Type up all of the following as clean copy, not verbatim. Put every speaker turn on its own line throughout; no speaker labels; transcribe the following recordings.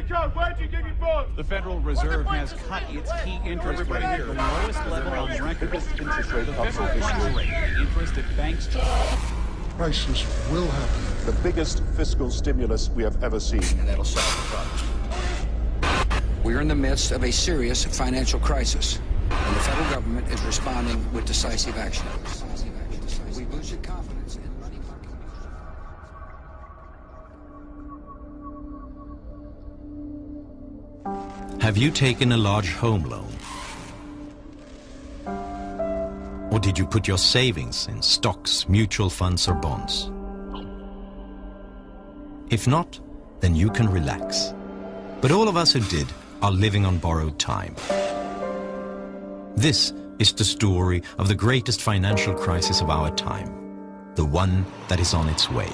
Where'd you give your bonds?
The Federal Reserve has cut its key interest rate to the lowest level on record. The federal funds rate, interest at banks.
Crisis will happen.
The biggest fiscal stimulus we have ever seen.
And that'll solve the problem. We're in the midst of a serious financial crisis, and the federal government is responding with decisive action. We boosted confidence in money market.
Have you taken a large home loan? Or did you put your savings in stocks, mutual funds, or bonds? If not, then you can relax. But all of us who did are living on borrowed time. This is the story of the greatest financial crisis of our time, the one that is on its way.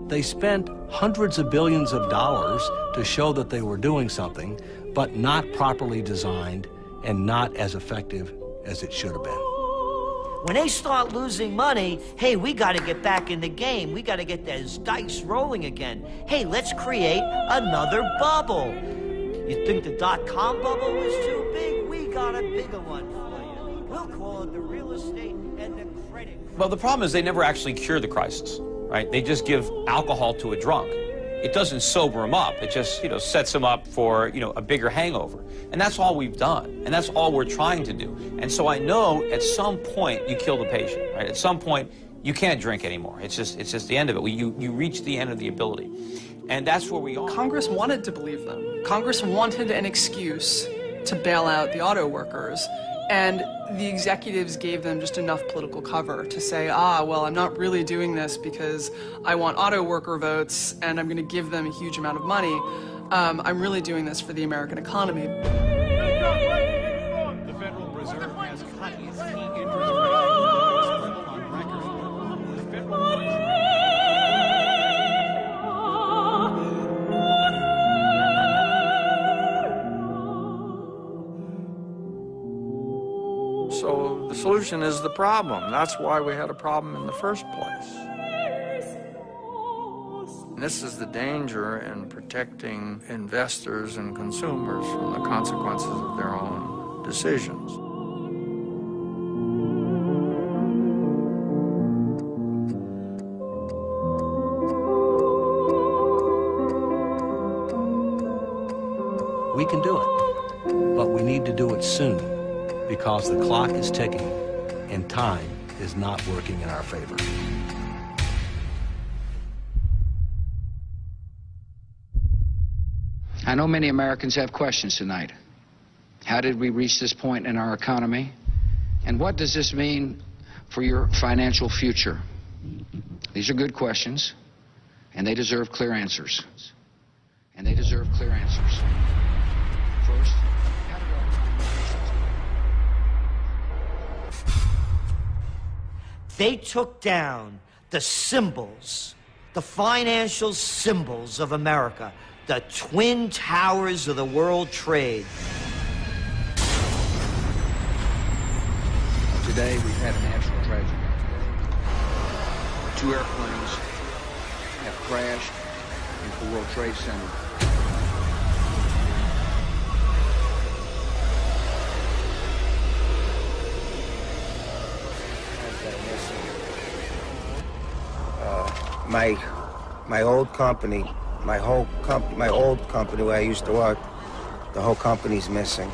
They spent hundreds of billions of dollars to show that they were doing something, but not properly designed and not as effective as it should have been.
When they start losing money, hey, we got to get back in the game. We got to get those dice rolling again. Hey, let's create another bubble. You think the dot-com bubble was too big? We got a bigger one for you. We'll call it the real estate and the credit.
Well, the problem is they never actually cure the crisis, right? They just give alcohol to a drunk. It doesn't sober him up. It just, sets him up for, a bigger hangover. And that's all we've done. And that's all we're trying to do. And so I know at some point you kill the patient, right? At some point you can't drink anymore. It's just the end of it. You reach the end of the ability. And that's where we are.
Congress wanted to believe them. Congress wanted an excuse to bail out the auto workers. And the executives gave them just enough political cover to say, well, I'm not really doing this because I want auto worker votes and I'm going to give them a huge amount of money. I'm really doing this for the American economy.
The Federal Reserve has cut its key interest rate to the lowest level on record. The federal funds
So the solution is the problem. That's why we had a problem in the first place. And this is the danger in protecting investors and consumers from the consequences of their own decisions.
We can do it, but we need to do it soon, because the clock is ticking and time is not working in our favor.
I know many Americans have questions tonight. How did we reach this point in our economy? And what does this mean for your financial future? These are good questions, and they deserve clear answers. And they deserve clear answers. First, how did
They took down the symbols, the financial symbols of America, the twin towers of the world trade.
Today, we've had a national tragedy. 2 airplanes have crashed into the World Trade Center.
My old company, my old company where I used to work, the whole company's missing.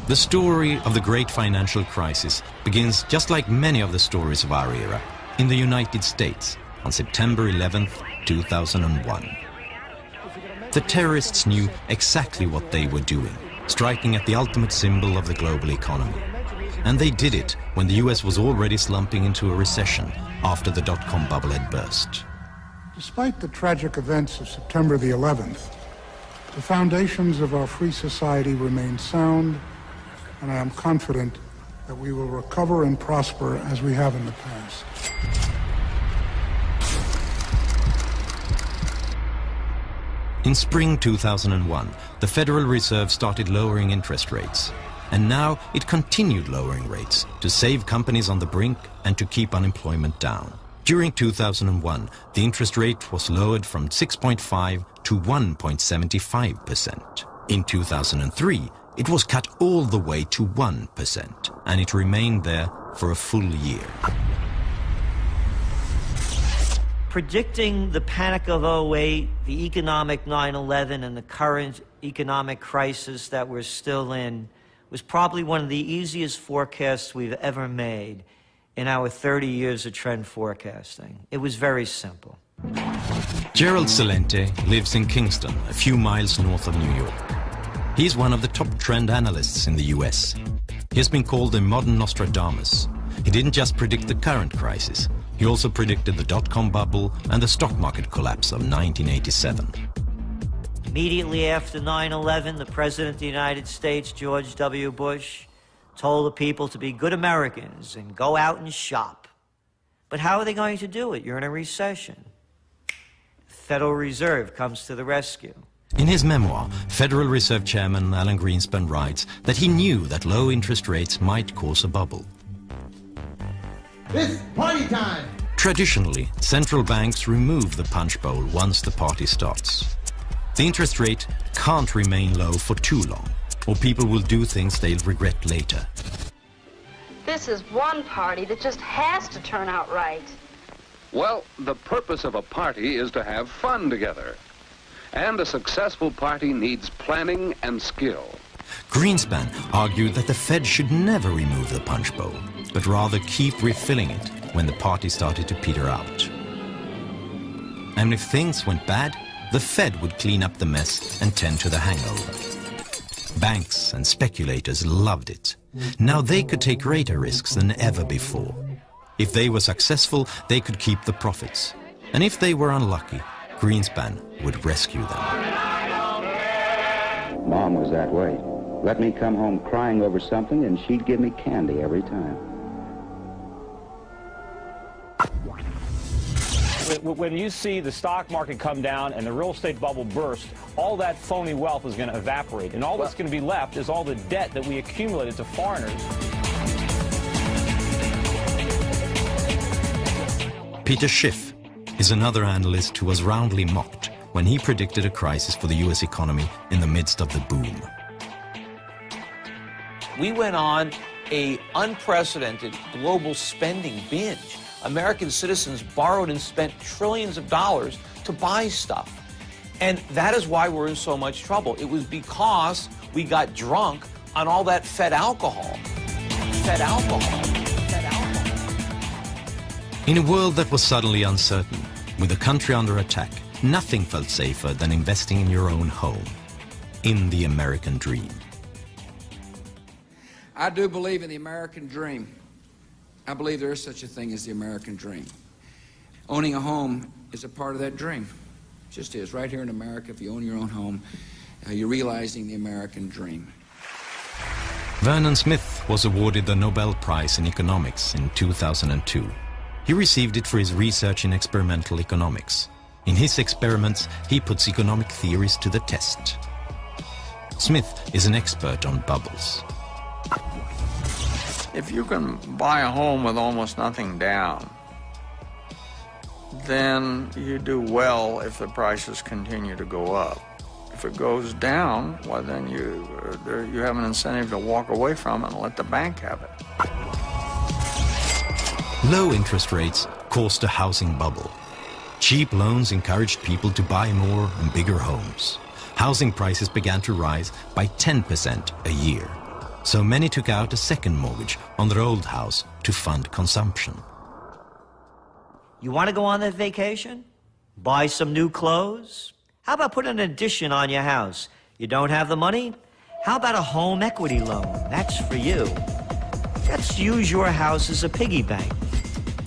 The story of the great financial crisis begins, just like many of the stories of our era, in the United States on September 11th, 2001. The terrorists knew exactly what they were doing, striking at the ultimate symbol of the global economy. And they did it when the US was already slumping into a recession after the dot-com bubble had burst.
Despite the tragic events of September the 11th, the foundations of our free society remain sound, and I am confident that we will recover and prosper as we have in the past.
In spring 2001, the Federal Reserve started lowering interest rates. And now it continued lowering rates to save companies on the brink and to keep unemployment down. During 2001, the interest rate was lowered from 6.5 to 1.75%. In 2003, it was cut all the way to 1%, and it remained there for a full year.
Predicting the panic of 08, the economic 9/11, and the current economic crisis that we're still in was probably one of the easiest forecasts we've ever made in our 30 years of trend forecasting. It was very simple.
Gerald Celente lives in Kingston, a few miles north of New York. He's one of the top trend analysts in the US. He has been called a modern Nostradamus. He didn't just predict the current crisis, he also predicted the dot-com bubble and the stock market collapse of 1987.
Immediately after 9/11, the President of the United States, George W. Bush, told the people to be good Americans and go out and shop. But how are they going to do it? You're in a recession. The Federal Reserve comes to the rescue.
In his memoir, Federal Reserve Chairman Alan Greenspan writes that he knew that low interest rates might cause a bubble.
It's party time!
Traditionally, central banks remove the punch bowl once the party starts. The interest rate can't remain low for too long, or people will do things they'll regret later.
This is one party that just has to turn out right.
Well, the purpose of a party is to have fun together. And a successful party needs planning and skill.
Greenspan argued that the Fed should never remove the punch bowl, but rather keep refilling it when the party started to peter out. And if things went bad, the Fed would clean up the mess and tend to the hangover. Banks and speculators loved it. Now they could take greater risks than ever before. If they were successful, they could keep the profits. And if they were unlucky, Greenspan would rescue them.
Mom was that way. Let me come home crying over something and she'd give me candy every time.
When you see the stock market come down and the real estate bubble burst, all that phony wealth is going to evaporate. And all that's going to be left is all the debt that we accumulated to foreigners.
Peter Schiff is another analyst who was roundly mocked when he predicted a crisis for the US economy in the midst of the boom.
We went on an unprecedented global spending binge. American citizens borrowed and spent trillions of dollars to buy stuff. And that is why we're in so much trouble. It was because we got drunk on all that Fed alcohol. Fed alcohol. Fed alcohol.
In a world that was suddenly uncertain, with the country under attack, nothing felt safer than investing in your own home, in the American dream.
I do believe in the American dream. I believe there is such a thing as the American dream. Owning a home is a part of that dream. It just is. Right here in America, if you own your own home, you're realizing the American dream.
Vernon Smith was awarded the Nobel Prize in Economics in 2002. He received it for his research in experimental economics. In his experiments, he puts economic theories to the test. Smith is an expert on bubbles.
If you can buy a home with almost nothing down, then you do well if the prices continue to go up. If it goes down, well, then you have an incentive to walk away from it and let the bank have it.
Low interest rates caused a housing bubble. Cheap loans encouraged people to buy more and bigger homes. Housing prices began to rise by 10% a year. So many took out a second mortgage on their old house to fund consumption.
You want to go on that vacation? Buy some new clothes? How about putting an addition on your house? You don't have the money? How about a home equity loan? That's for you. Let's use your house as a piggy bank.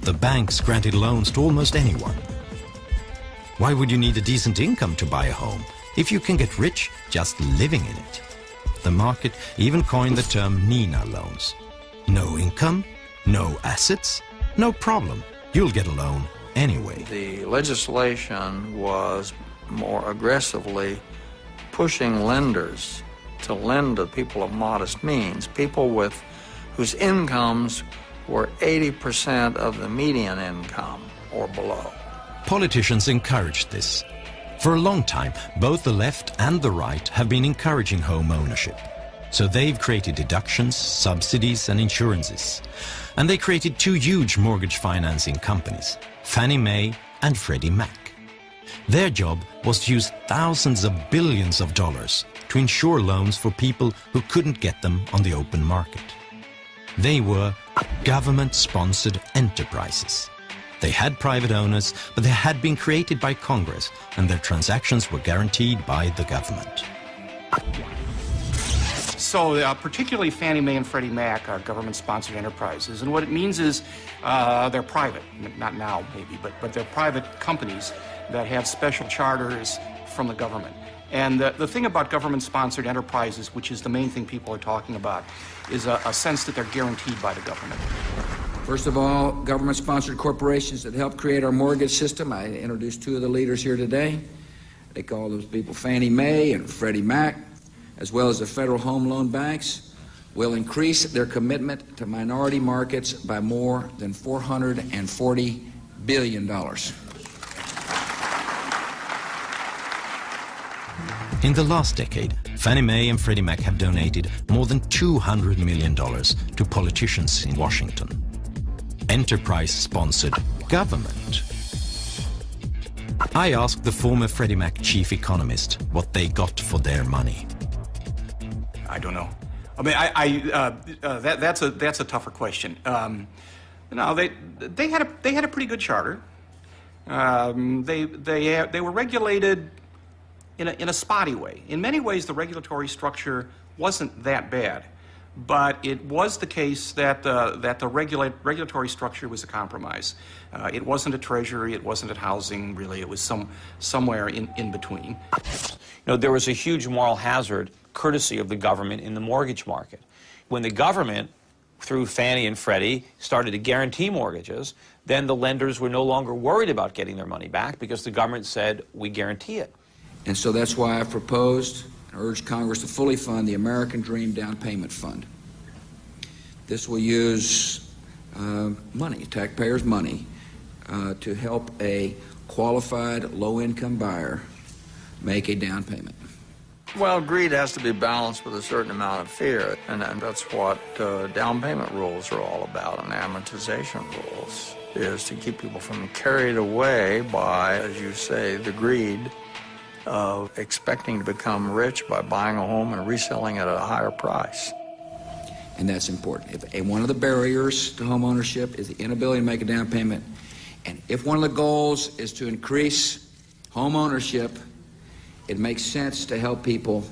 The banks granted loans to almost anyone. Why would you need a decent income to buy a home if you can get rich just living in it? The market even coined the term Nina loans. No income, no assets, no problem. You'll get a loan anyway.
The legislation was more aggressively pushing lenders to lend to people of modest means, people whose incomes were 80% of the median income or below.
Politicians encouraged this. For a long time, both the left and the right have been encouraging home ownership. So they've created deductions, subsidies and insurances. And they created two huge mortgage financing companies, Fannie Mae and Freddie Mac. Their job was to use thousands of billions of dollars to insure loans for people who couldn't get them on the open market. They were government-sponsored enterprises. They had private owners, but they had been created by Congress, and their transactions were guaranteed by the government.
So particularly Fannie Mae and Freddie Mac are government-sponsored enterprises, and what it means is they're private, not now maybe, but they're private companies that have special charters from the government. And the thing about government-sponsored enterprises, which is the main thing people are talking about, is a sense that they're guaranteed by the government.
First of all, government-sponsored corporations that help create our mortgage system. I introduced two of the leaders here today. They call those people Fannie Mae and Freddie Mac, as well as the federal home loan banks, will increase their commitment to minority markets by more than $440 billion.
In the last decade, Fannie Mae and Freddie Mac have donated more than $200 million to politicians in Washington. Enterprise-sponsored government. I asked the former Freddie Mac chief economist what they got for their money.
I don't know. I mean, that's a tougher question. No, they had a pretty good charter. They were regulated in a spotty way. In many ways, the regulatory structure wasn't that bad, but it was the case that the regulatory structure was a compromise. It wasn't a treasury, it wasn't a housing, really. It was somewhere in between.
You know, there was a huge moral hazard courtesy of the government in the mortgage market. When the government, through Fannie and Freddie, started to guarantee mortgages, then the lenders were no longer worried about getting their money back because the government said, we guarantee it.
And so that's why I proposed and urged Congress to fully fund the American Dream Down Payment Fund. This will use money, taxpayers' money, to help a qualified low-income buyer make a down payment.
Well, greed has to be balanced with a certain amount of fear, and that's what down payment rules are all about, and amortization rules, is to keep people from carried away by, as you say, the greed of expecting to become rich by buying a home and reselling it at a higher price.
And that's important. If one of the barriers to home ownership is the inability to make a down payment, and if one of the goals is to increase home ownership, it makes sense to help people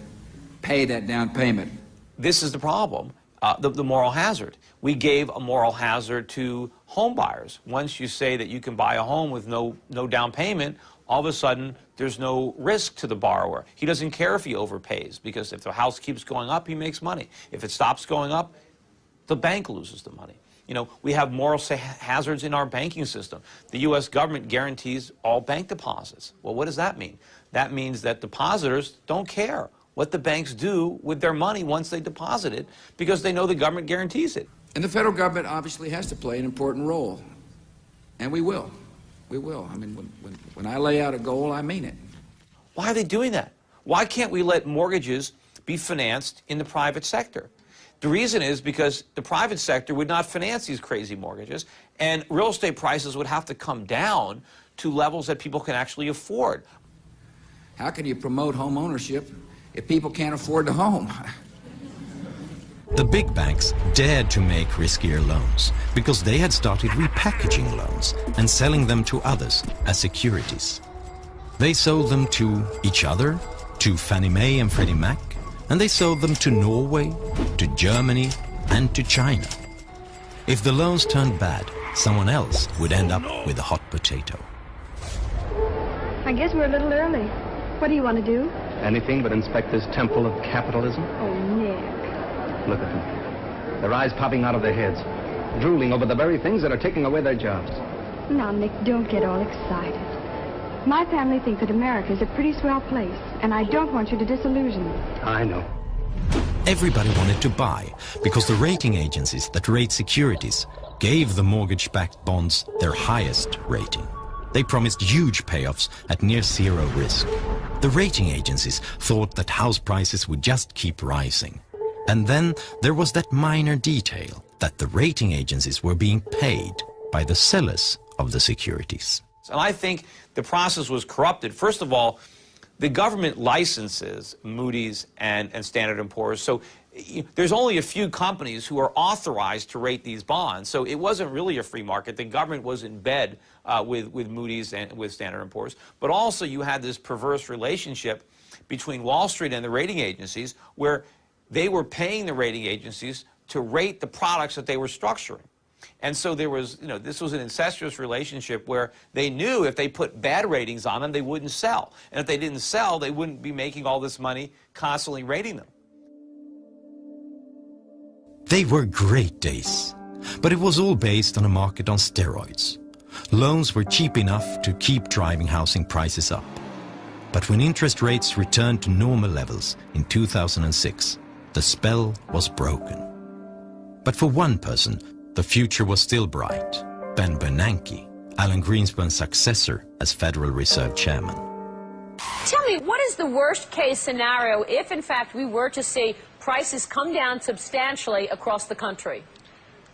pay that down payment.
This is the problem, the moral hazard. We gave a moral hazard to home buyers. Once you say that you can buy a home with no down payment, all of a sudden there's no risk to the borrower. He doesn't care if he overpays, because if the house keeps going up, he makes money. If it stops going up, the bank loses the money. You know, we have moral hazards in our banking system. The U.S. government guarantees all bank deposits. Well, what does that mean? That means that depositors don't care what the banks do with their money once they deposit it, because they know the government guarantees it.
And the federal government obviously has to play an important role. And we will. We will. I mean, when I lay out a goal, I mean it.
Why are they doing that? Why can't we let mortgages be financed in the private sector? The reason is because the private sector would not finance these crazy mortgages, and real estate prices would have to come down to levels that people can actually afford.
How can you promote home ownership if people can't afford the home?
The big banks dared to make riskier loans because they had started repackaging loans and selling them to others as securities. They sold them to each other, to Fannie Mae and Freddie Mac, and they sold them to Norway, to Germany, and to China. If the loans turned bad, someone else would end up with a hot potato.
I guess we're a little early. What do you want to do?
Anything but inspect this temple of capitalism.
Oh, Nick.
Look at them. Their eyes popping out of their heads, drooling over the very things that are taking away their jobs.
Now, Nick, don't get all excited.
My family thinks that America is a pretty swell place, and I don't want you to disillusion me.
I know. Everybody wanted to buy because the rating agencies that rate securities gave the mortgage-backed bonds their highest rating. They promised huge payoffs at near zero risk. The rating agencies thought that house prices would just keep rising. And then there was that minor detail that the rating agencies were being paid by the sellers of the securities.
And I think the process was corrupted. First of all, the government licenses Moody's and Standard & Poor's, so there's only a few companies who are authorized to rate these bonds, so it wasn't really a free market. The government was in bed with Moody's and with Standard & Poor's, but also you had this perverse relationship between Wall Street and the rating agencies where they were paying the rating agencies to rate the products that they were structuring. And so there was, this was an incestuous relationship where they knew if they put bad ratings on them, they wouldn't sell. And if they didn't sell, they wouldn't be making all this money constantly rating them.
They were great days, but it was all based on a market on steroids. Loans were cheap enough to keep driving housing prices up. But when interest rates returned to normal levels in 2006, the spell was broken. But for one person, the future was still bright. Ben Bernanke, Alan Greenspan's successor as Federal Reserve Chairman.
Tell me, what is the worst case scenario if, in fact, we were to see prices come down substantially across the country?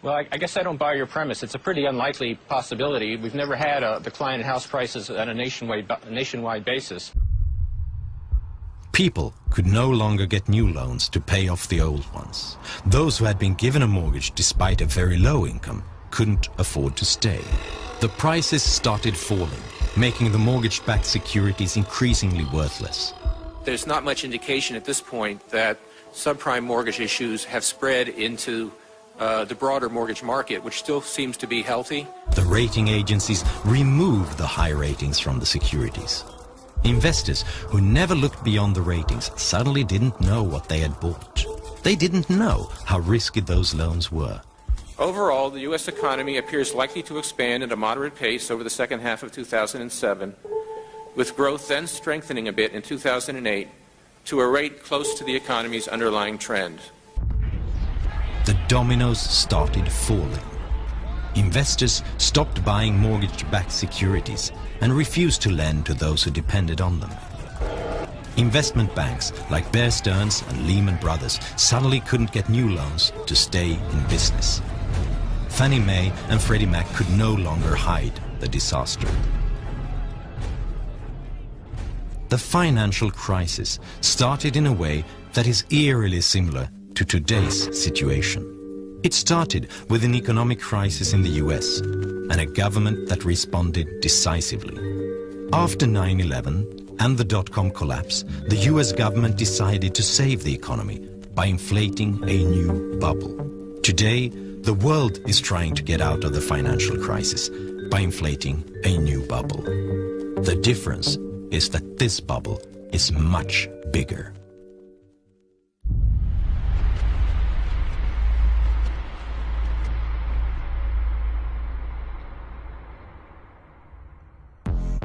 Well, I guess I don't buy your premise. It's a pretty unlikely possibility. We've never had a decline in house prices on a nationwide basis.
People could no longer get new loans to pay off the old ones. Those who had been given a mortgage despite a very low income couldn't afford to stay. The prices started falling, making the mortgage-backed securities increasingly worthless.
There's not much indication at this point that subprime mortgage issues have spread into the broader mortgage market, which still seems to be healthy.
The rating agencies removed the high ratings from the securities. Investors who never looked beyond the ratings suddenly didn't know what they had bought. They didn't know how risky those loans were.
Overall, the U.S. economy appears likely to expand at a moderate pace over the second half of 2007, with growth then strengthening a bit in 2008 to a rate close to the economy's underlying trend.
The dominoes started falling. Investors stopped buying mortgage-backed securities and refused to lend to those who depended on them. Investment banks like Bear Stearns and Lehman Brothers suddenly couldn't get new loans to stay in business. Fannie Mae and Freddie Mac could no longer hide the disaster. The financial crisis started in a way that is eerily similar to today's situation. It started with an economic crisis in the US and a government that responded decisively. After 9/11 and the dot-com collapse, the US government decided to save the economy by inflating a new bubble. Today, the world is trying to get out of the financial crisis by inflating a new bubble. The difference is that this bubble is much bigger.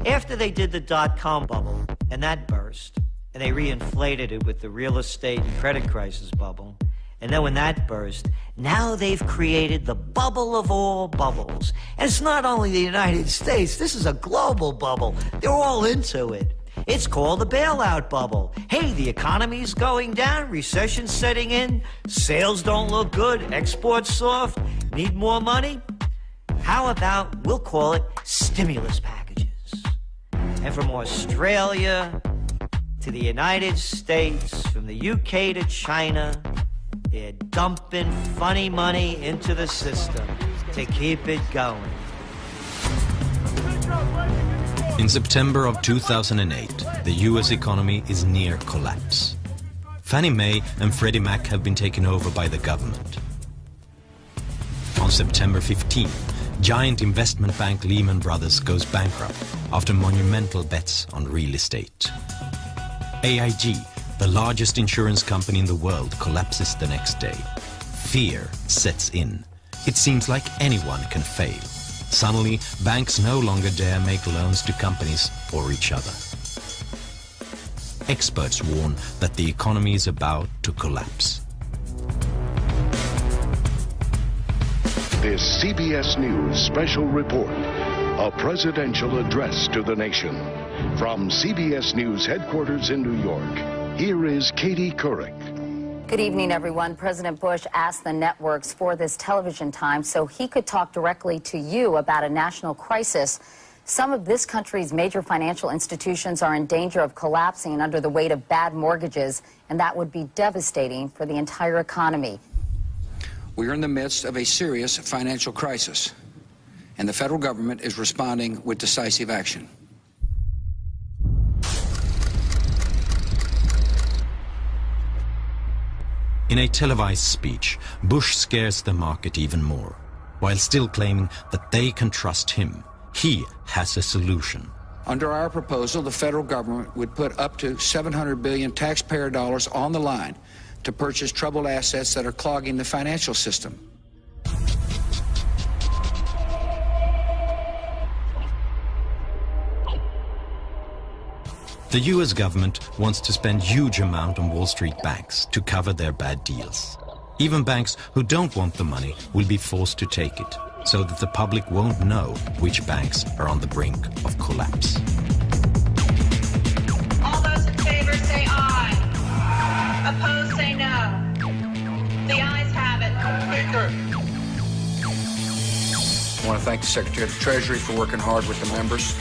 After they did the dot-com bubble, and that burst, and they reinflated it with the real estate and credit crisis bubble, and then when that burst, now they've created the bubble of all bubbles. And it's not only the United States, this is a global bubble. They're all into it. It's called the bailout bubble. Hey, the economy's going down, recession's setting in, sales don't look good, exports soft, need more money? How about, we'll call it stimulus packages. And from Australia to the United States, from the UK to China, they're dumping funny money into the system to keep it going.
In September of 2008, the US economy is near collapse. Fannie Mae and Freddie Mac have been taken over by the government. On September 15th, giant investment bank Lehman Brothers goes bankrupt after monumental bets on real estate. AIG, the largest insurance company in the world, collapses the next day. Fear sets in. It seems like anyone can fail. Suddenly, banks no longer dare make loans to companies or each other. Experts warn that the economy is about to collapse.
This CBS News special report, a presidential address to the nation. From CBS News headquarters in New York, here is Katie Couric.
Good evening, everyone. President Bush asked the networks for this television time so he could talk directly to you about a national crisis. Some of this country's major financial institutions are in danger of collapsing under the weight of bad mortgages, and that would be devastating for the entire economy.
We are in the midst of a serious financial crisis, and the federal government is responding with decisive action.
In a televised speech, Bush scares the market even more, while still claiming that they can trust him. He has a solution.
Under our proposal, the federal government would put up to $700 billion taxpayer dollars on the line to purchase troubled assets that are clogging the financial system.
The US government wants to spend huge amount on Wall Street banks to cover their bad deals. Even banks who don't want the money will be forced to take it, so that the public won't know which banks are on the brink of collapse.
All those in favor say aye. Opposed say no. The ayes have it.
Speaker. I want to thank the Secretary of the Treasury for working hard with the members.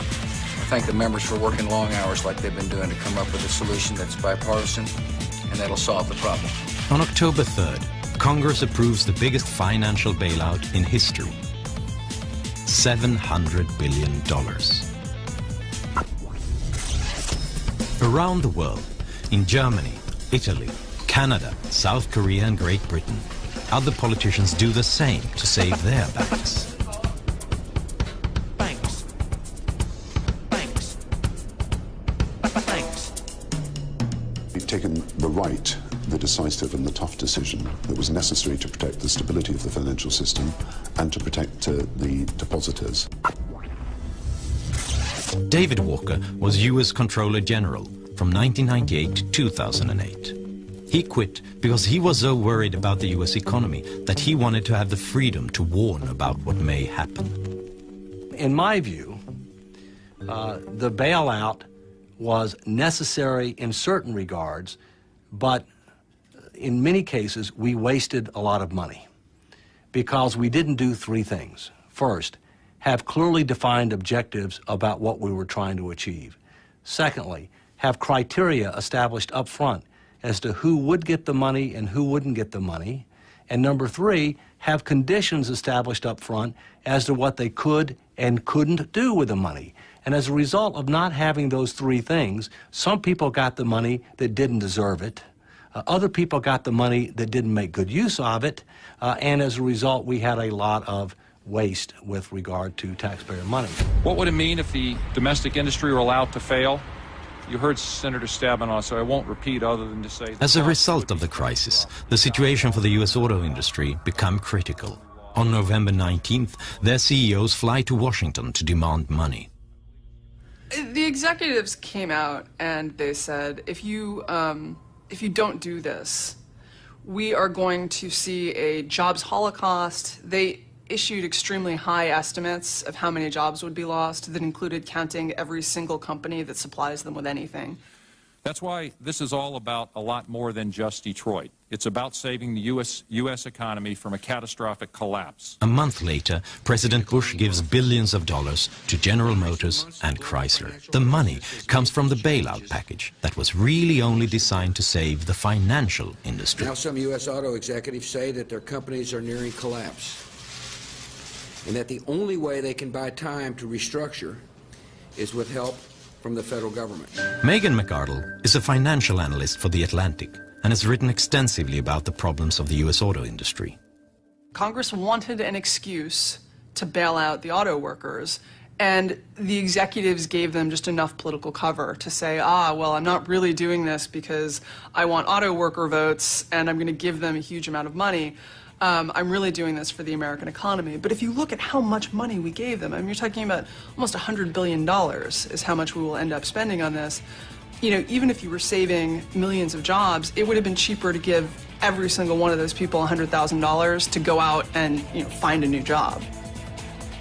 I thank the members for working long hours like they've been doing to come up with a solution that's bipartisan and that'll solve the problem.
On October 3rd, Congress approves the biggest financial bailout in history. $700 billion. Around the world, in Germany, Italy, Canada, South Korea and Great Britain, other politicians do the same to save their banks.
We've taken the right, the decisive and the tough decision that was necessary to protect the stability of the financial system and to protect the depositors.
David Walker was US Comptroller General from 1998 to 2008. He quit because he was so worried about the US economy that he wanted to have the freedom to warn about what may happen.
In my view, the bailout was necessary in certain regards, but in many cases we wasted a lot of money because we didn't do three things. First, have clearly defined objectives about what we were trying to achieve. Secondly, have criteria established up front as to who would get the money and who wouldn't get the money. And number three, have conditions established up front as to what they could and couldn't do with the money. And as a result of not having those three things, some people got the money that didn't deserve it. Other people got the money that didn't make good use of it. And as a result, we had a lot of waste with regard to taxpayer money.
What would it mean if the domestic industry were allowed to fail? You heard Senator Stabenow, so I won't repeat other than to say...
As a result of the crisis, the situation for the US auto industry became critical. On November 19th, their CEOs fly to Washington to demand money.
The executives came out and they said, if you don't do this, we are going to see a jobs holocaust. They issued extremely high estimates of how many jobs would be lost that included counting every single company that supplies them with anything.
That's why this is all about a lot more than just Detroit. It's about saving the U.S. economy from a catastrophic collapse.
A month later, President Bush gives billions of dollars to General Motors and Chrysler. The money comes from the bailout package that was really only designed to save the financial industry.
Now some U.S. auto executives say that their companies are nearing collapse, and that the only way they can buy time to restructure is with help from the federal government.
Megan McArdle is a financial analyst for The Atlantic and has written extensively about the problems of the U.S. auto industry.
Congress wanted an excuse to bail out the auto workers, and the executives gave them just enough political cover to say, well, I'm not really doing this because I want auto worker votes and I'm going to give them a huge amount of money. I'm really doing this for the American economy. But if you look at how much money we gave them, I mean, you're talking about almost $100 billion is how much we will end up spending on this. You know, even if you were saving millions of jobs, it would have been cheaper to give every single one of those people $100,000 to go out and, you know, find a new job.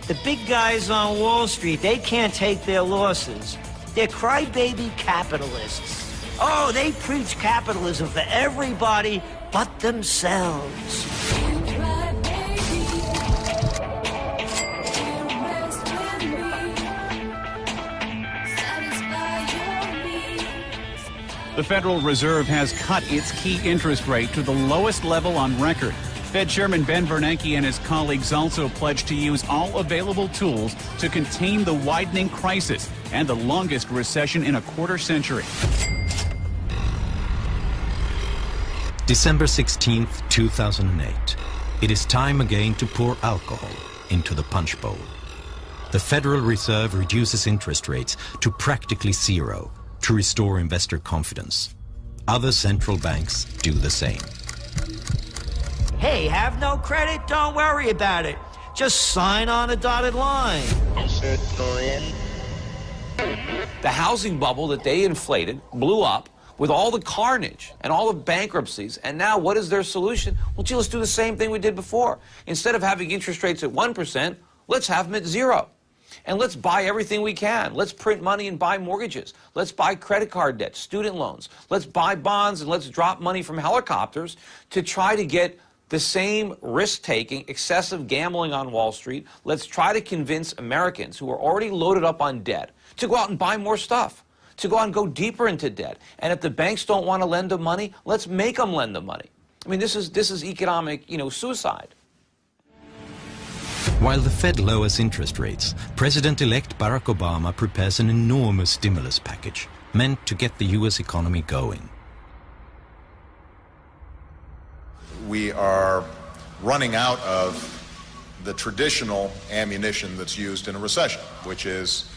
The big guys on Wall Street, they can't take their losses. They're crybaby capitalists. Oh, they preach capitalism for everybody but themselves.
The Federal Reserve has cut its key interest rate to the lowest level on record. Fed Chairman Ben Bernanke and his colleagues also pledged to use all available tools to contain the widening crisis and the longest recession in a quarter century.
December 16th, 2008. It is time again to pour alcohol into the punch bowl. The Federal Reserve reduces interest rates to practically zero to restore investor confidence. Other central banks do the same.
Hey, have no credit? Don't worry about it. Just sign on a dotted line.
The housing bubble that they inflated blew up with all the carnage and all the bankruptcies. And now what is their solution? Well, gee, let's do the same thing we did before. Instead of having interest rates at 1%, let's have them at 0. And let's buy everything we can. Let's print money and buy mortgages. Let's buy credit card debt, student loans. Let's buy bonds and let's drop money from helicopters to try to get the same risk-taking, excessive gambling on Wall Street. Let's try to convince Americans who are already loaded up on debt to go out and buy more stuff, to go out and go deeper into debt. And if the banks don't want to lend them money, let's make them lend them money. I mean, this is economic, suicide.
While the Fed lowers interest rates, President-elect Barack Obama prepares an enormous stimulus package meant to get the U.S. economy going.
We are running out of the traditional ammunition that's used in a recession, which is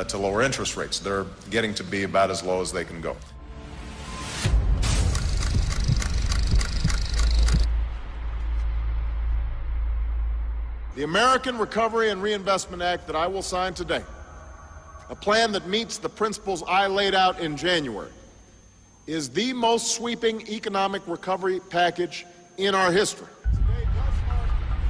to lower interest rates. They're getting to be about as low as they can go.
The American Recovery and Reinvestment Act that I will sign today, a plan that meets the principles I laid out in January, is the most sweeping economic recovery package in our history.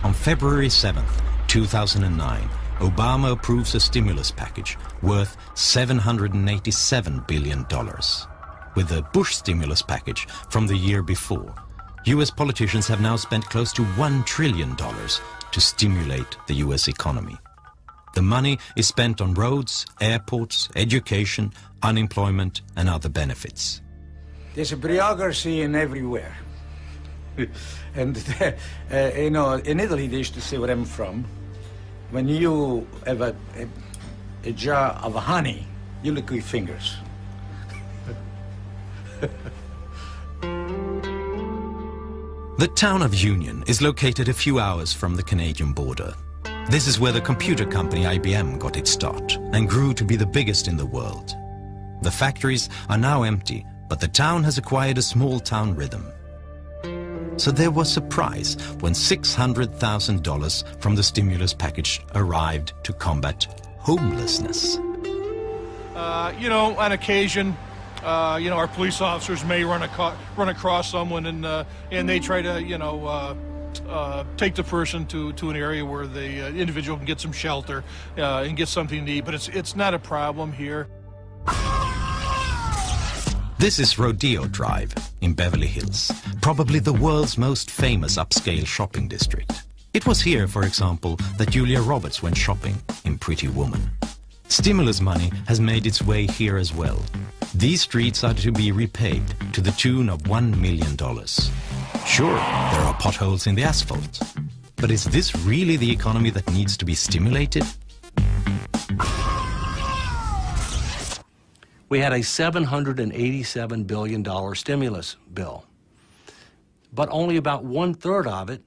On February 7th, 2009, Obama approves a stimulus package worth $787 billion. With the Bush stimulus package from the year before, U.S. politicians have now spent close to $1 trillion to stimulate the U.S. economy. The money is spent on roads, airports, education, unemployment, and other benefits.
There's a bureaucracy in everywhere. And, in Italy, they used to say where I'm from, when you have a jar of honey, you lick your fingers.
The town of Union is located a few hours from the Canadian border. This is where the computer company IBM got its start and grew to be the biggest in the world. The factories are now empty, but the town has acquired a small town rhythm. So there was surprise when $600,000 from the stimulus package arrived to combat homelessness.
On occasion, our police officers may run across someone and they try to, take the person to an area where the individual can get some shelter and get something to eat. But it's not a problem here.
This is Rodeo Drive in Beverly Hills, probably the world's most famous upscale shopping district. It was here, for example, that Julia Roberts went shopping in Pretty Woman. Stimulus money has made its way here as well. These streets are to be repaved to the tune of $1 million. Sure, there are potholes in the asphalt, but is this really the economy that needs to be stimulated?
We had a $787 billion stimulus bill, but only about 1/3 of it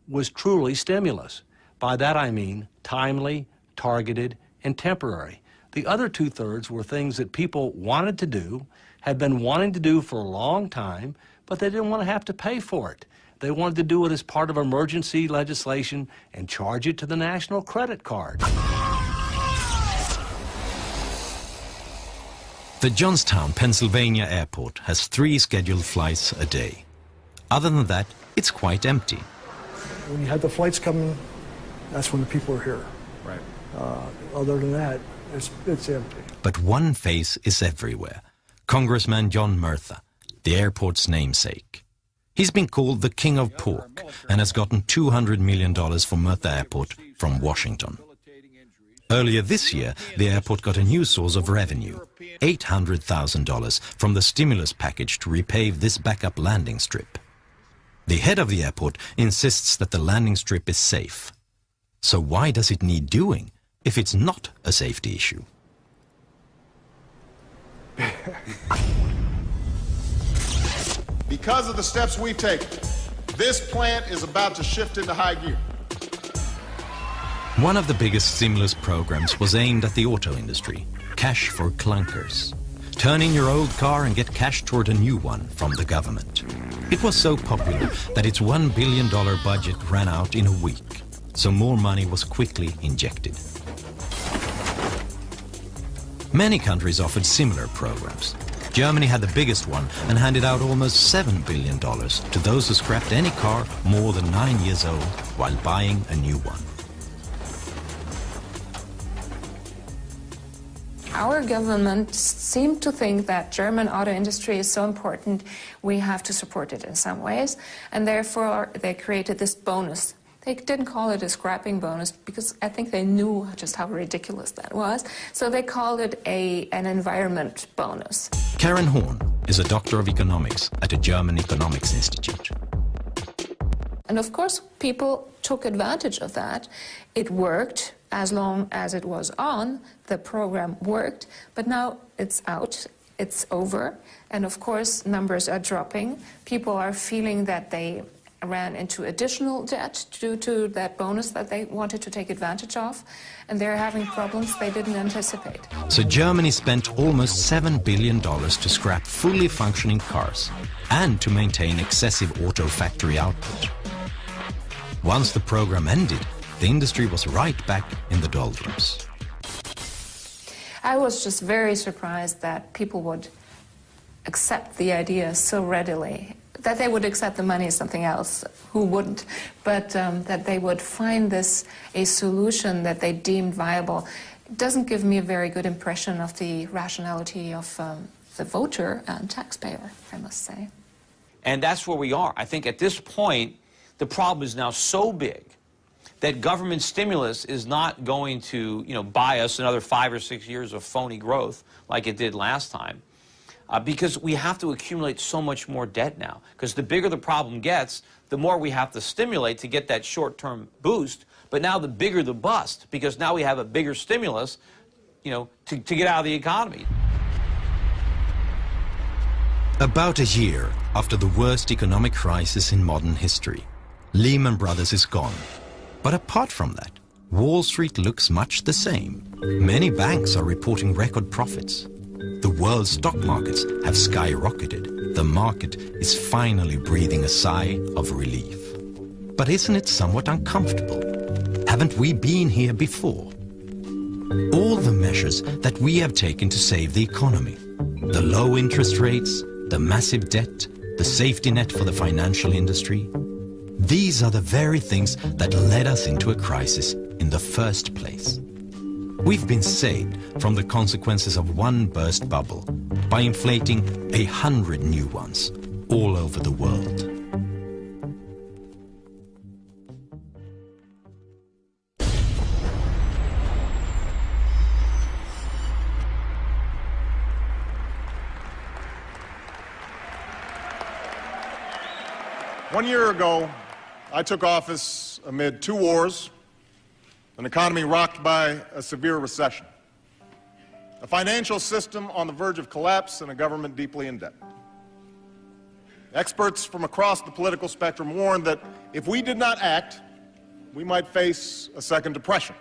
was truly stimulus. By that I mean timely, targeted, and temporary. The other 2/3 were things that people wanted to do, had been wanting to do for a long time, but they didn't want to have to pay for it. They wanted to do it as part of emergency legislation and charge it to the national credit card.
The Johnstown, Pennsylvania airport has 3 scheduled flights a day. Other than that, it's quite empty.
When you have the flights coming, that's when the people are here.
Right.
Other than that, it's empty.
But one face is everywhere. Congressman John Murtha, the airport's namesake. He's been called the King of Pork and has gotten $200 million for Murtha Airport from Washington. Earlier this year, the airport got a new source of revenue, $800,000 from the stimulus package to repave this backup landing strip. The head of the airport insists that the landing strip is safe. So why does it need doing if it's not a safety issue?
Because of the steps we've taken, this plant is about to shift into high gear.
One of the biggest stimulus programs was aimed at the auto industry, cash for clunkers. Turn in your old car and get cash toward a new one from the government. It was so popular that its $1 billion budget ran out in a week, so more money was quickly injected. Many countries offered similar programs. Germany had the biggest one and handed out almost $7 billion to those who scrapped any car more than 9 years old while buying a new one.
Our government seemed to think that German auto industry is so important, we have to support it in some ways, and therefore they created this bonus. They didn't call it a scrapping bonus because I think they knew just how ridiculous that was, so they called it an environment bonus.
Karen Horn is a doctor of economics at a German economics institute.
And of course, people took advantage of that. It worked as long as it was on, the program worked, but now it's out, it's over, and of course, numbers are dropping. People are feeling that they ran into additional debt due to that bonus that they wanted to take advantage of, and they're having problems they didn't anticipate.
So Germany spent almost $7 billion to scrap fully functioning cars and to maintain excessive auto factory output. Once the program ended, the industry was right back in the doldrums.
I was just very surprised that people would accept the idea so readily. That they would accept the money is something else, who wouldn't, but that they would find this a solution that they deemed viable. It doesn't give me a very good impression of the rationality of the voter and taxpayer, I must say.
And that's where we are. I think at this point, the problem is now so big that government stimulus is not going to, buy us another 5 or 6 years of phony growth like it did last time. Because we have to accumulate so much more debt now. Because the bigger the problem gets, the more we have to stimulate to get that short-term boost. But now the bigger the bust, because now we have a bigger stimulus, to get out of the economy.
About a year after the worst economic crisis in modern history, Lehman Brothers is gone. But apart from that, Wall Street looks much the same. Many banks are reporting record profits. The world's stock markets have skyrocketed. The market is finally breathing a sigh of relief. But isn't it somewhat uncomfortable? Haven't we been here before? All the measures that we have taken to save the economy, the low interest rates, the massive debt, the safety net for the financial industry, these are the very things that led us into a crisis in the first place. We've been saved from the consequences of one burst bubble by inflating 100 new ones all over the world.
One year ago, I took office amid 2 wars, an economy rocked by a severe recession, a financial system on the verge of collapse, and a government deeply in debt. Experts from across the political spectrum warned that if we did not act, we might face a second depression.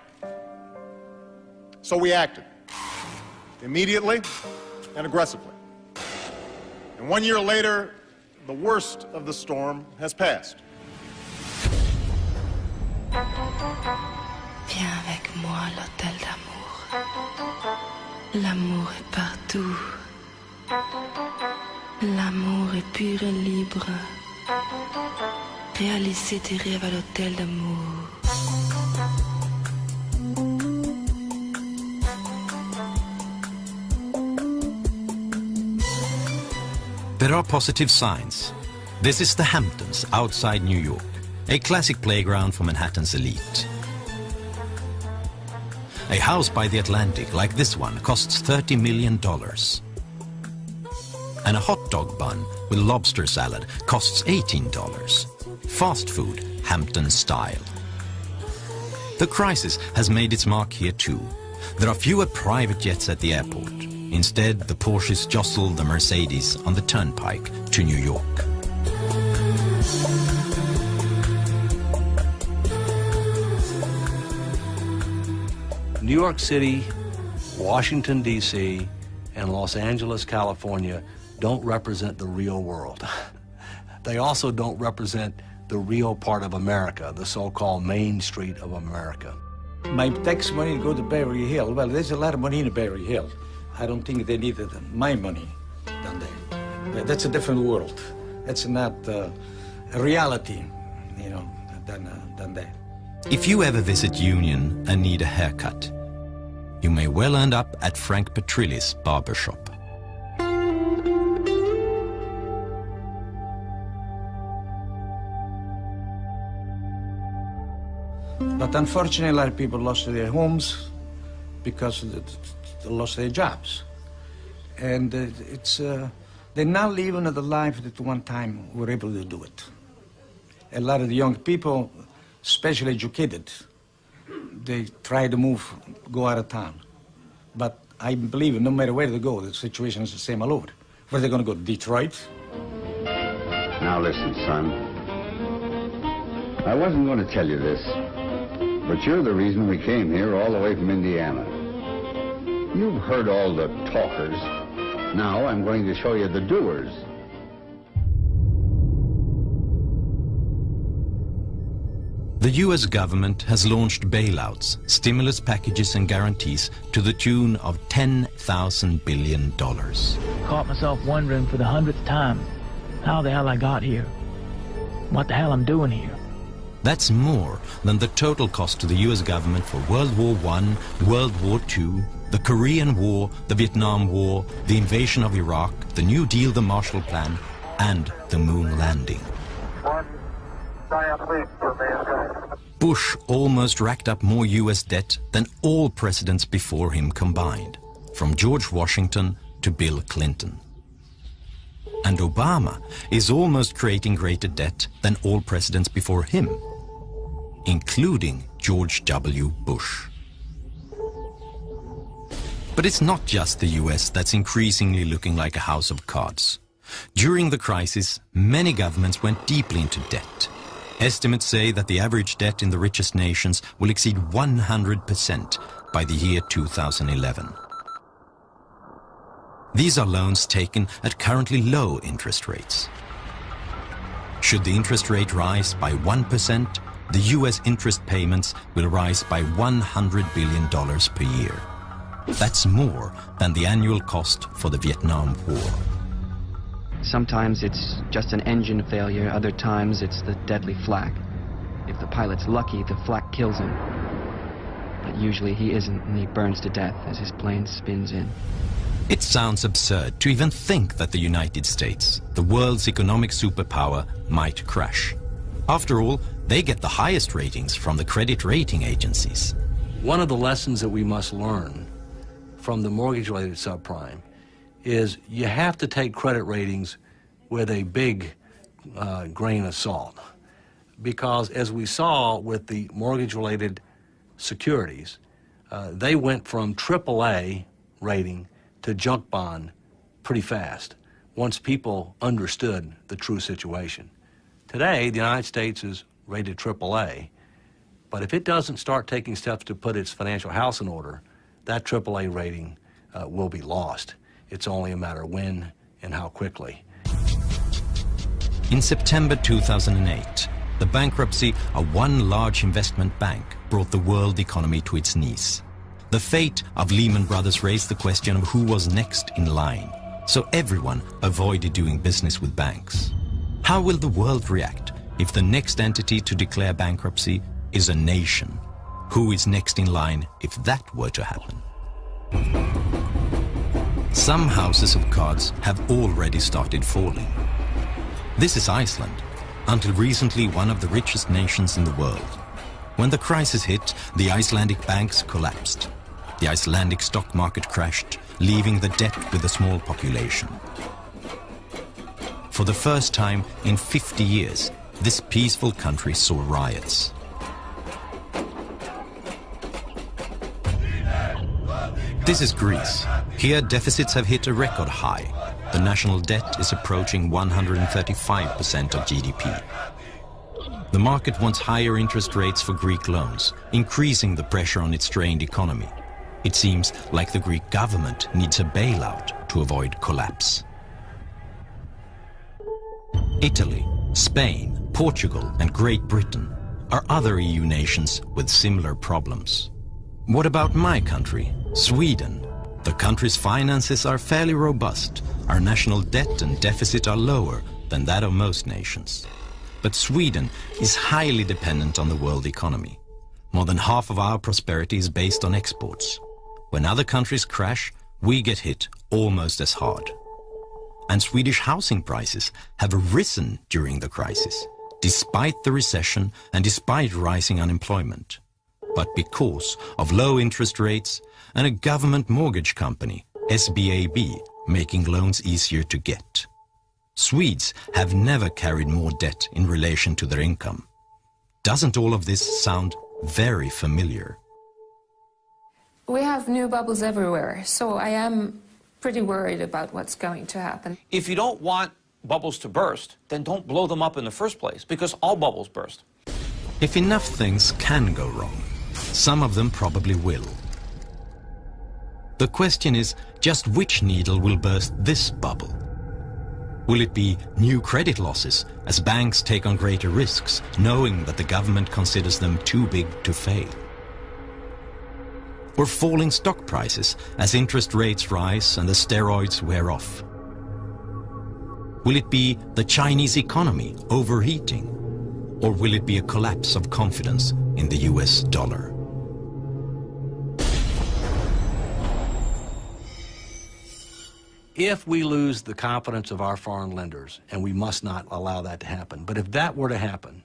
So we acted, immediately and aggressively. And 1 year later, the worst of the storm has passed.
Viens avec moi à l'hôtel d'amour. L'amour est partout. L'amour est pur et libre. Réaliser tes rêves à l'hôtel d'amour.
There are positive signs. This is the Hamptons outside New York, a classic playground for Manhattan's elite. A house by the Atlantic like this one costs $30 million. And a hot dog bun with lobster salad costs $18. Fast food, Hampton style. The crisis has made its mark here too. There are fewer private jets at the airport. Instead, the Porsches jostle the Mercedes on the turnpike to New York.
New York City, Washington, D.C., and Los Angeles, California don't represent the real world. They also don't represent the real part of America, the so-called Main Street of America.
My tax money go to Beverly Hills. Well, there's a lot of money in Beverly Hills. I don't think they needed my money down there. That's a different world. That's not a reality, you know, than that.
If you ever visit Union and need a haircut, you may well end up at Frank Petrilli's barbershop.
But unfortunately, a lot of people lost their homes because they lost their jobs. And they're not living the life that one time were able to do it. A lot of the young people, especially educated, they try to move, go out of town. But I believe no matter where they go, the situation is the same all over. Where are they going to go, Detroit?
Now listen, son. I wasn't going to tell you this, but you're the reason we came here all the way from Indiana. You've heard all the talkers. Now I'm going to show you the doers.
The U.S. government has launched bailouts, stimulus packages and guarantees to the tune of $10,000 billion.
Caught myself wondering for the 100th time how the hell I got here. What the hell I'm doing here.
That's more than the total cost to the U.S. government for World War I, World War II, the Korean War, the Vietnam War, the invasion of Iraq, the New Deal, the Marshall Plan, and the moon landing. Bush almost racked up more U.S. debt than all presidents before him combined, from George Washington to Bill Clinton. And Obama is almost creating greater debt than all presidents before him, including George W. Bush. But it's not just the U.S. that's increasingly looking like a house of cards. During the crisis, many governments went deeply into debt. Estimates say that the average debt in the richest nations will exceed 100% by the year 2011. These are loans taken at currently low interest rates. Should the interest rate rise by 1%, the U.S. interest payments will rise by $100 billion per year. That's more than the annual cost for the Vietnam War.
Sometimes it's just an engine failure, other times it's the deadly flak. If the pilot's lucky, the flak kills him. But usually he isn't, and he burns to death as his plane spins in.
It sounds absurd to even think that the United States, the world's economic superpower, might crash. After all, they get the highest ratings from the credit rating agencies.
One of the lessons that we must learn from the mortgage-related subprime is you have to take credit ratings with a big grain of salt. Because as we saw with the mortgage-related securities, they went from AAA rating to junk bond pretty fast once people understood the true situation. Today, the United States is rated AAA, but if it doesn't start taking steps to put its financial house in order, that AAA rating will be lost. It's only a matter of when and how quickly.
In September 2008, the bankruptcy of one large investment bank brought the world economy to its knees. The fate of Lehman Brothers raised the question of who was next in line, so everyone avoided doing business with banks. How will the world react if the next entity to declare bankruptcy is a nation? Who is next in line if that were to happen? Some houses of cards have already started falling. This is Iceland, until recently one of the richest nations in the world. When the crisis hit, the Icelandic banks collapsed. The Icelandic stock market crashed, leaving the debt with a small population. For the first time in 50 years, this peaceful country saw riots. This is Greece. Here, deficits have hit a record high. The national debt is approaching 135% of GDP. The market wants higher interest rates for Greek loans, increasing the pressure on its strained economy. It seems like the Greek government needs a bailout to avoid collapse. Italy, Spain, Portugal, and Great Britain are other EU nations with similar problems. What about my country, Sweden? The country's finances are fairly robust. Our national debt and deficit are lower than that of most nations. But Sweden is highly dependent on the world economy. More than half of our prosperity is based on exports. When other countries crash, we get hit almost as hard. And Swedish housing prices have risen during the crisis, despite the recession and despite rising unemployment. But because of low interest rates and a government mortgage company, SBAB, making loans easier to get. Swedes have never carried more debt in relation to their income. Doesn't all of this sound very familiar?
We have new bubbles everywhere, so I am pretty worried about what's going to happen.
If you don't want bubbles to burst, then don't blow them up in the first place, because all bubbles burst.
If enough things can go wrong, some of them probably will. The question is just which needle will burst this bubble? Will it be new credit losses as banks take on greater risks, knowing that the government considers them too big to fail? Or falling stock prices as interest rates rise and the steroids wear off? Will it be the Chinese economy overheating? Or will it be a collapse of confidence in the US dollar?
If we lose the confidence of our foreign lenders, and we must not allow that to happen, but if that were to happen,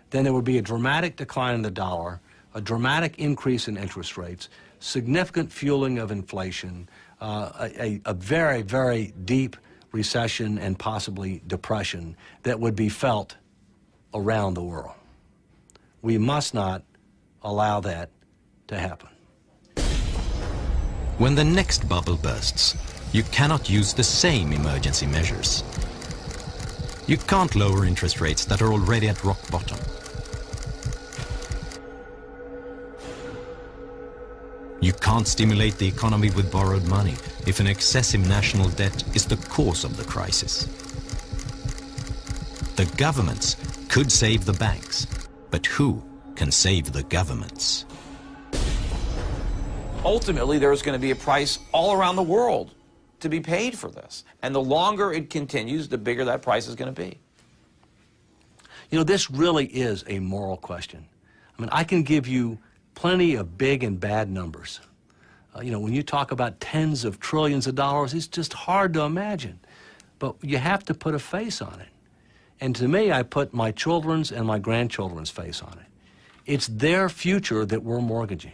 then there would be a dramatic decline in the dollar, a dramatic increase in interest rates, significant fueling of inflation, a very, very deep recession and possibly depression that would be felt around the world. We must not allow that to happen.
When the next bubble bursts, you cannot use the same emergency measures. You can't lower interest rates that are already at rock bottom. You can't stimulate the economy with borrowed money if an excessive national debt is the cause of the crisis. The governments could save the banks, but who can save the governments?
Ultimately, there's going to be a price all around the world to be paid for this. And the longer it continues, the bigger that price is going to be.
You know, this really is a moral question. I mean, I can give you plenty of big and bad numbers. You know, when you talk about tens of trillions of dollars, it's just hard to imagine. But you have to put a face on it. And to me, I put my children's and my grandchildren's face on it. It's their future that we're mortgaging.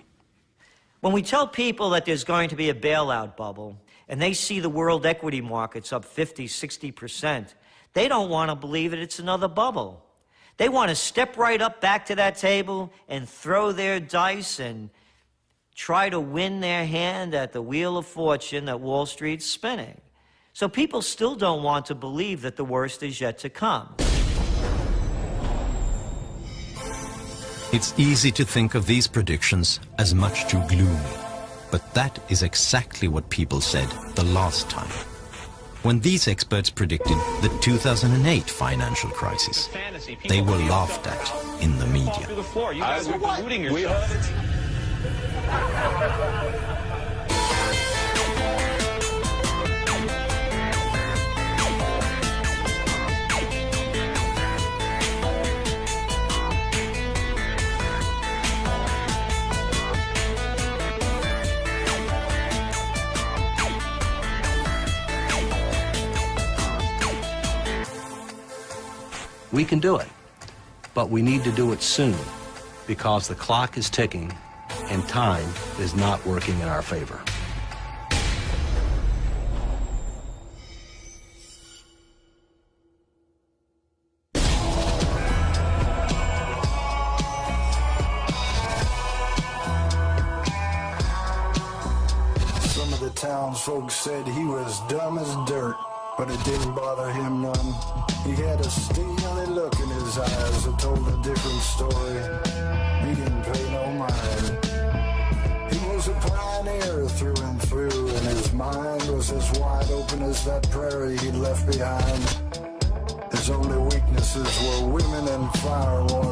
When we tell people that there's going to be a bailout bubble, and they see the world equity markets up 50, 60%, they don't want to believe that it's another bubble. They want to step right up back to that table and throw their dice and try to win their hand at the wheel of fortune that Wall Street's spinning. So people still don't want to believe that the worst is yet to come.
It's easy to think of these predictions as much too gloomy, but that is exactly what people said the last time. When these experts predicted the 2008 financial crisis, they were laughed at in the media.
You guys are deluding yourself.
We can do it, but we need to do it soon because the clock is ticking and time is not working in our favor.
Some of the townsfolk said he was dumb as dirt, but it didn't bother him none. He had a steely look in his eyes that told a different story. He didn't pay no mind. He was a pioneer through and through, and his mind was as wide open as that prairie he'd left behind. His only weaknesses were women and firewater.